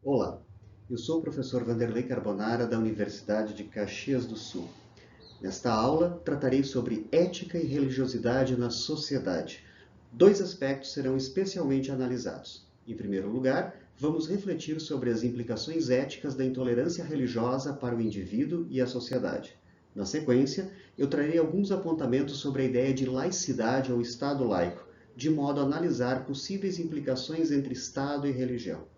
Olá, eu sou o professor Vanderlei Carbonara da Universidade de Caxias do Sul. Nesta aula, tratarei sobre ética e religiosidade na sociedade. Dois aspectos serão especialmente analisados. Em primeiro lugar, vamos refletir sobre as implicações éticas da intolerância religiosa para o indivíduo e a sociedade. Na sequência, eu trarei alguns apontamentos sobre a ideia de laicidade ou Estado laico, de modo a analisar possíveis implicações entre Estado e religião.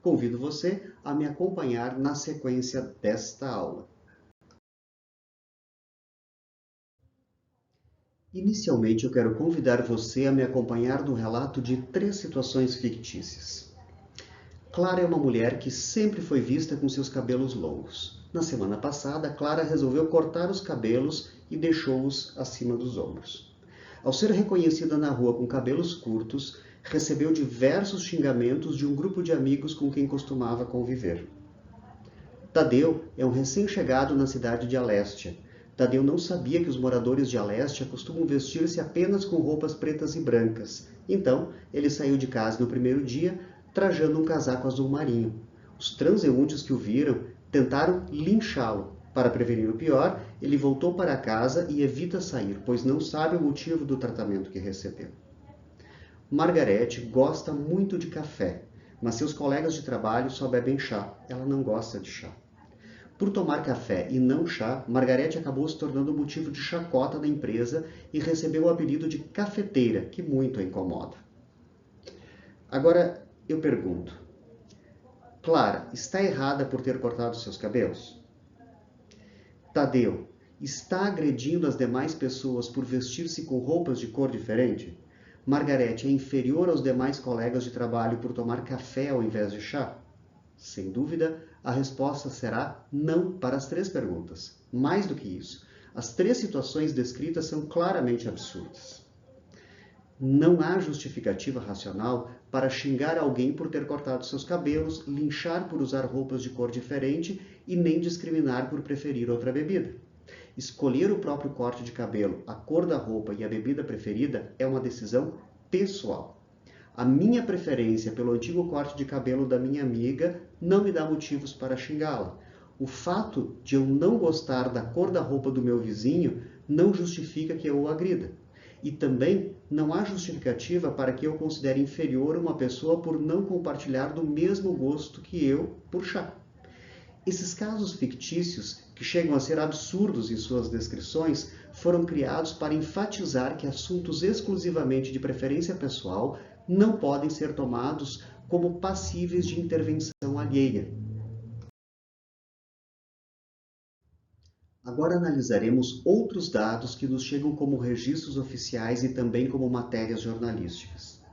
Convido você a me acompanhar na sequência desta aula. Inicialmente, eu quero convidar você a me acompanhar no relato de 3 situações fictícias. Clara é uma mulher que sempre foi vista com seus cabelos longos. Na semana passada, Clara resolveu cortar os cabelos e deixou-os acima dos ombros. Ao ser reconhecida na rua com cabelos curtos, recebeu diversos xingamentos de um grupo de amigos com quem costumava conviver. Tadeu é um recém-chegado na cidade de Aléstia. Tadeu não sabia que os moradores de Aléstia costumam vestir-se apenas com roupas pretas e brancas. Então, ele saiu de casa no primeiro dia, trajando um casaco azul marinho. Os transeuntes que o viram tentaram linchá-lo. Para prevenir o pior, ele voltou para casa e evita sair, pois não sabe o motivo do tratamento que recebeu. Margarete gosta muito de café, mas seus colegas de trabalho só bebem chá. Ela não gosta de chá. Por tomar café e não chá, Margarete acabou se tornando motivo de chacota da empresa e recebeu o apelido de cafeteira, que muito a incomoda. Agora eu pergunto, Clara está errada por ter cortado seus cabelos? Tadeu está agredindo as demais pessoas por vestir-se com roupas de cor diferente? Margarete é inferior aos demais colegas de trabalho por tomar café ao invés de chá? Sem dúvida, a resposta será não para as 3 perguntas. Mais do que isso, as 3 situações descritas são claramente absurdas. Não há justificativa racional para xingar alguém por ter cortado seus cabelos, linchar por usar roupas de cor diferente e nem discriminar por preferir outra bebida. Escolher o próprio corte de cabelo, a cor da roupa e a bebida preferida é uma decisão pessoal. A minha preferência pelo antigo corte de cabelo da minha amiga não me dá motivos para xingá-la. O fato de eu não gostar da cor da roupa do meu vizinho não justifica que eu o agrida. E também não há justificativa para que eu considere inferior uma pessoa por não compartilhar do mesmo gosto que eu por chá. Esses casos fictícios, que chegam a ser absurdos em suas descrições, foram criados para enfatizar que assuntos exclusivamente de preferência pessoal não podem ser tomados como passíveis de intervenção alheia. Agora analisaremos outros dados que nos chegam como registros oficiais e também como matérias jornalísticas.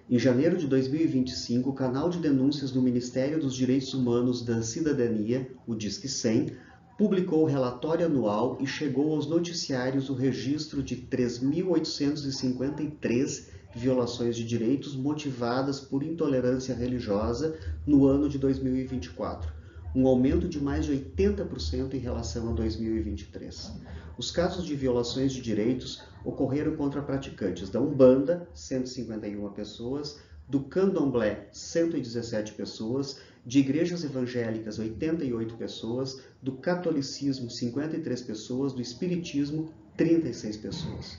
Em janeiro de 2025, o canal de denúncias do Ministério dos Direitos Humanos da Cidadania, o Disque 100, publicou o relatório anual e chegou aos noticiários o registro de 3.853 violações de direitos motivadas por intolerância religiosa no ano de 2024, um aumento de mais de 80% em relação a 2023. Os casos de violações de direitos ocorreram contra praticantes da Umbanda, 151 pessoas, do Candomblé, 117 pessoas, de igrejas evangélicas, 88 pessoas, do catolicismo, 53 pessoas, do espiritismo, 36 pessoas.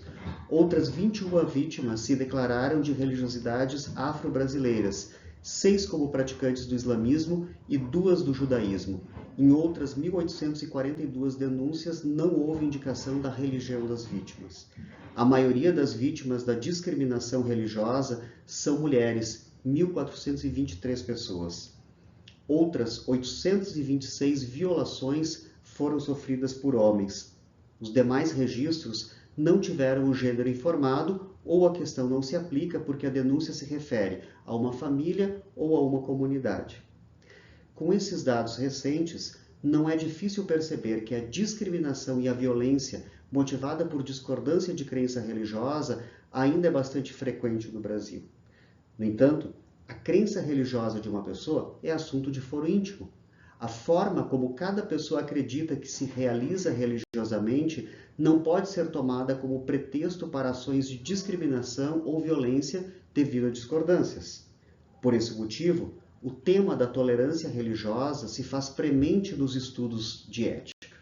Outras 21 vítimas se declararam de religiosidades afro-brasileiras, 6 como praticantes do islamismo e 2 do judaísmo. Em outras 1.842 denúncias, não houve indicação da religião das vítimas. A maioria das vítimas da discriminação religiosa são mulheres, 1.423 pessoas. Outras 826 violações foram sofridas por homens. Os demais registros não tiveram o gênero informado ou a questão não se aplica porque a denúncia se refere a uma família ou a uma comunidade. Com esses dados recentes, não é difícil perceber que a discriminação e a violência motivada por discordância de crença religiosa ainda é bastante frequente no Brasil. No entanto, a crença religiosa de uma pessoa é assunto de foro íntimo. A forma como cada pessoa acredita que se realiza religiosamente não pode ser tomada como pretexto para ações de discriminação ou violência devido a discordâncias. Por esse motivo, o tema da tolerância religiosa se faz premente nos estudos de ética.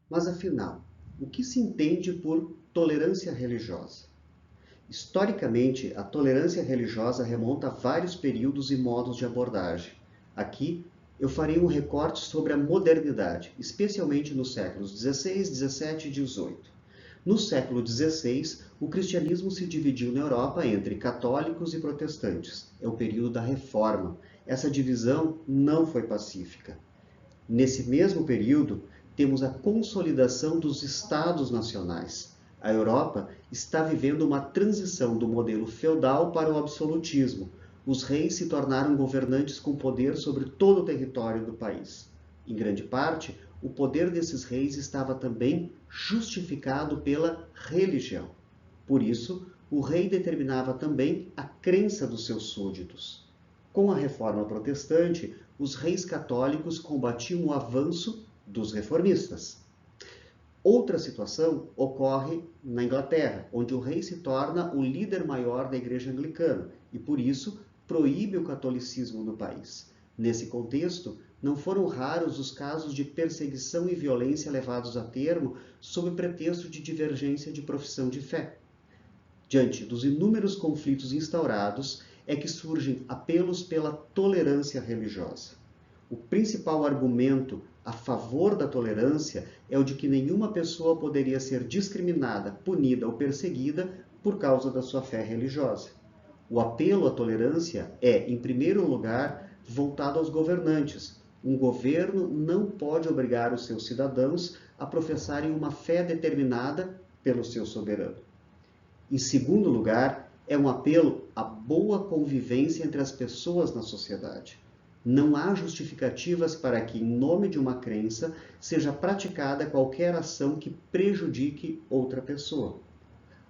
Mas afinal, o que se entende por tolerância religiosa? Historicamente, a tolerância religiosa remonta a vários períodos e modos de abordagem. Aqui, eu farei um recorte sobre a modernidade, especialmente nos séculos XVI, XVII e XVIII. No século XVI, o cristianismo se dividiu na Europa entre católicos e protestantes. É o período da Reforma. Essa divisão não foi pacífica. Nesse mesmo período, temos a consolidação dos Estados nacionais. A Europa está vivendo uma transição do modelo feudal para o absolutismo. Os reis se tornaram governantes com poder sobre todo o território do país. Em grande parte, o poder desses reis estava também justificado pela religião. Por isso, o rei determinava também a crença dos seus súditos. Com a reforma protestante, os reis católicos combatiam o avanço dos reformistas. Outra situação ocorre na Inglaterra, onde o rei se torna o líder maior da Igreja Anglicana e, por isso, proíbe o catolicismo no país. Nesse contexto, não foram raros os casos de perseguição e violência levados a termo sob pretexto de divergência de profissão de fé. Diante dos inúmeros conflitos instaurados, é que surgem apelos pela tolerância religiosa. O principal argumento a favor da tolerância é o de que nenhuma pessoa poderia ser discriminada, punida ou perseguida por causa da sua fé religiosa. O apelo à tolerância é, em primeiro lugar, voltado aos governantes. Um governo não pode obrigar os seus cidadãos a professarem uma fé determinada pelo seu soberano. Em segundo lugar, é um apelo à boa convivência entre as pessoas na sociedade. Não há justificativas para que, em nome de uma crença, seja praticada qualquer ação que prejudique outra pessoa.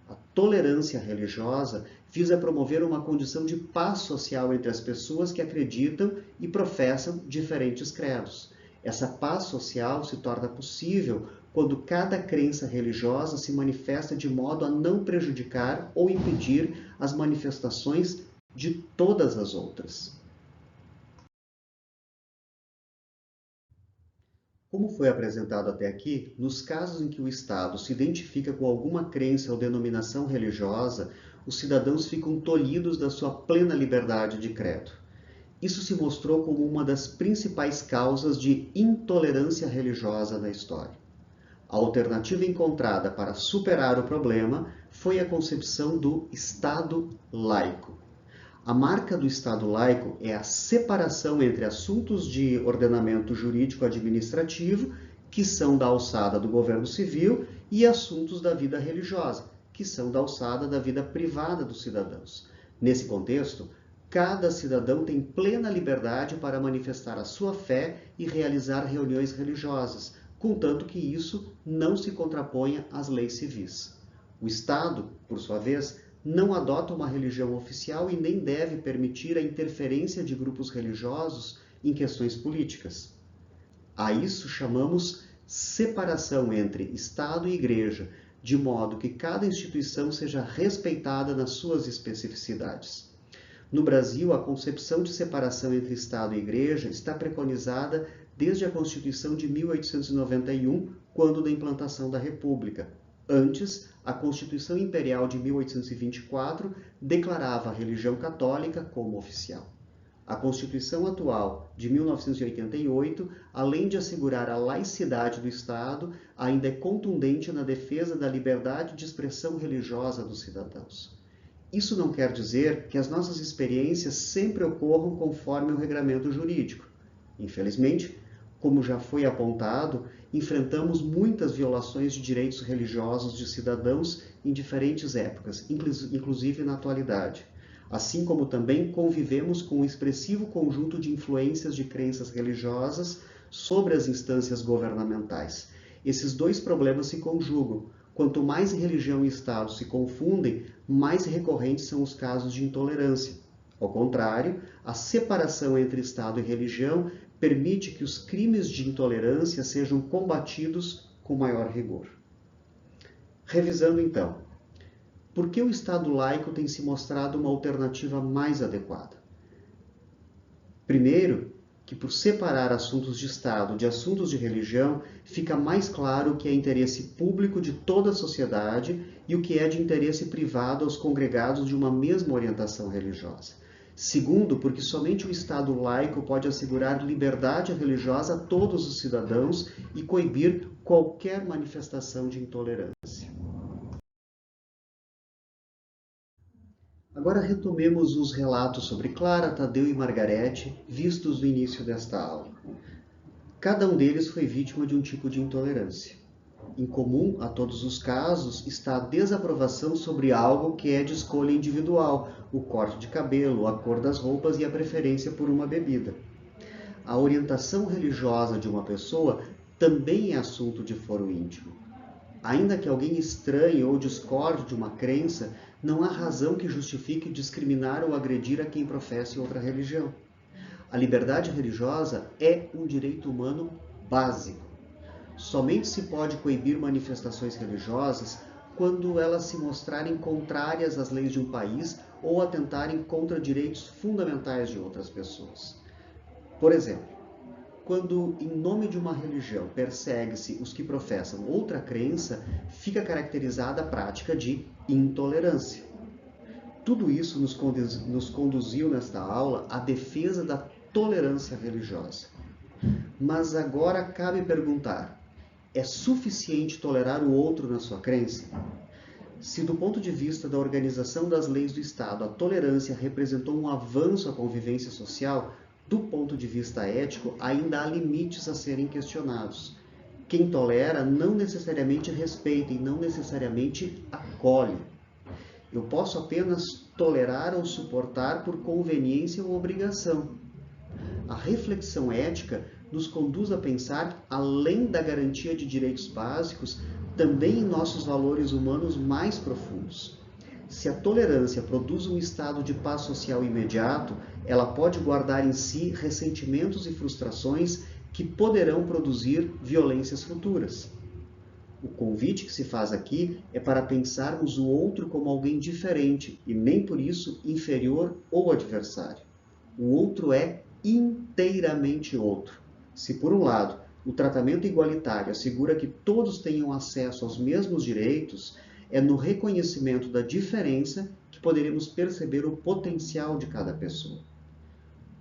A tolerância religiosa visa promover uma condição de paz social entre as pessoas que acreditam e professam diferentes credos. Essa paz social se torna possível quando cada crença religiosa se manifesta de modo a não prejudicar ou impedir as manifestações de todas as outras. Como foi apresentado até aqui, nos casos em que o Estado se identifica com alguma crença ou denominação religiosa, os cidadãos ficam tolhidos da sua plena liberdade de credo. Isso se mostrou como uma das principais causas de intolerância religiosa na história. A alternativa encontrada para superar o problema foi a concepção do Estado laico. A marca do Estado laico é a separação entre assuntos de ordenamento jurídico-administrativo, que são da alçada do governo civil, e assuntos da vida religiosa, que são da alçada da vida privada dos cidadãos. Nesse contexto, cada cidadão tem plena liberdade para manifestar a sua fé e realizar reuniões religiosas, contanto que isso não se contraponha às leis civis. O Estado, por sua vez, não adota uma religião oficial e nem deve permitir a interferência de grupos religiosos em questões políticas. A isso chamamos separação entre Estado e Igreja, de modo que cada instituição seja respeitada nas suas especificidades. No Brasil, a concepção de separação entre Estado e Igreja está preconizada desde a Constituição de 1891, quando da implantação da República. Antes, a Constituição Imperial de 1824 declarava a religião católica como oficial. A Constituição atual, de 1988, além de assegurar a laicidade do Estado, ainda é contundente na defesa da liberdade de expressão religiosa dos cidadãos. Isso não quer dizer que as nossas experiências sempre ocorram conforme o regramento jurídico. Infelizmente, como já foi apontado, enfrentamos muitas violações de direitos religiosos de cidadãos em diferentes épocas, inclusive na atualidade. Assim como também convivemos com um expressivo conjunto de influências de crenças religiosas sobre as instâncias governamentais. Esses dois problemas se conjugam. Quanto mais religião e Estado se confundem, mais recorrentes são os casos de intolerância. Ao contrário, a separação entre Estado e religião permite que os crimes de intolerância sejam combatidos com maior rigor. Revisando então, Por que o Estado laico tem se mostrado uma alternativa mais adequada? Primeiro, que por separar assuntos de Estado de assuntos de religião, fica mais claro o que é interesse público de toda a sociedade e o que é de interesse privado aos congregados de uma mesma orientação religiosa. Segundo, porque somente o Estado laico pode assegurar liberdade religiosa a todos os cidadãos e coibir qualquer manifestação de intolerância. Agora retomemos os relatos sobre Clara, Tadeu e Margarete, vistos no início desta aula. Cada um deles foi vítima de um tipo de intolerância. Em comum a todos os casos está a desaprovação sobre algo que é de escolha individual, o corte de cabelo, a cor das roupas e a preferência por uma bebida. A orientação religiosa de uma pessoa também é assunto de foro íntimo. Ainda que alguém estranhe ou discorde de uma crença, não há razão que justifique discriminar ou agredir a quem professe outra religião. A liberdade religiosa é um direito humano básico. Somente se pode coibir manifestações religiosas quando elas se mostrarem contrárias às leis de um país ou atentarem contra direitos fundamentais de outras pessoas. Por exemplo, quando, em nome de uma religião, persegue-se os que professam outra crença, fica caracterizada a prática de intolerância. Tudo isso nos conduziu nesta aula à defesa da tolerância religiosa. Mas agora cabe perguntar: é suficiente tolerar o outro na sua crença? Se do ponto de vista da organização das leis do Estado a tolerância representou um avanço à convivência social, do ponto de vista ético, ainda há limites a serem questionados. Quem tolera não necessariamente respeita e não necessariamente acolhe. Eu posso apenas tolerar ou suportar por conveniência ou obrigação. A reflexão ética nos conduz a pensar, além da garantia de direitos básicos, também em nossos valores humanos mais profundos. Se a tolerância produz um estado de paz social imediato, ela pode guardar em si ressentimentos e frustrações que poderão produzir violências futuras. O convite que se faz aqui é para pensarmos o outro como alguém diferente e nem por isso inferior ou adversário. O outro é inteiramente outro. Se, por um lado, o tratamento igualitário assegura que todos tenham acesso aos mesmos direitos, é no reconhecimento da diferença que poderemos perceber o potencial de cada pessoa.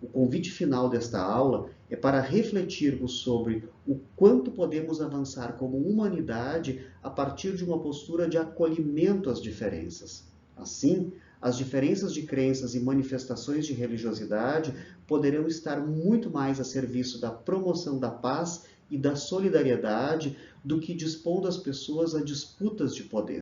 O convite final desta aula é para refletirmos sobre o quanto podemos avançar como humanidade a partir de uma postura de acolhimento às diferenças. Assim, as diferenças de crenças e manifestações de religiosidade poderão estar muito mais a serviço da promoção da paz e da solidariedade do que dispondo as pessoas a disputas de poder.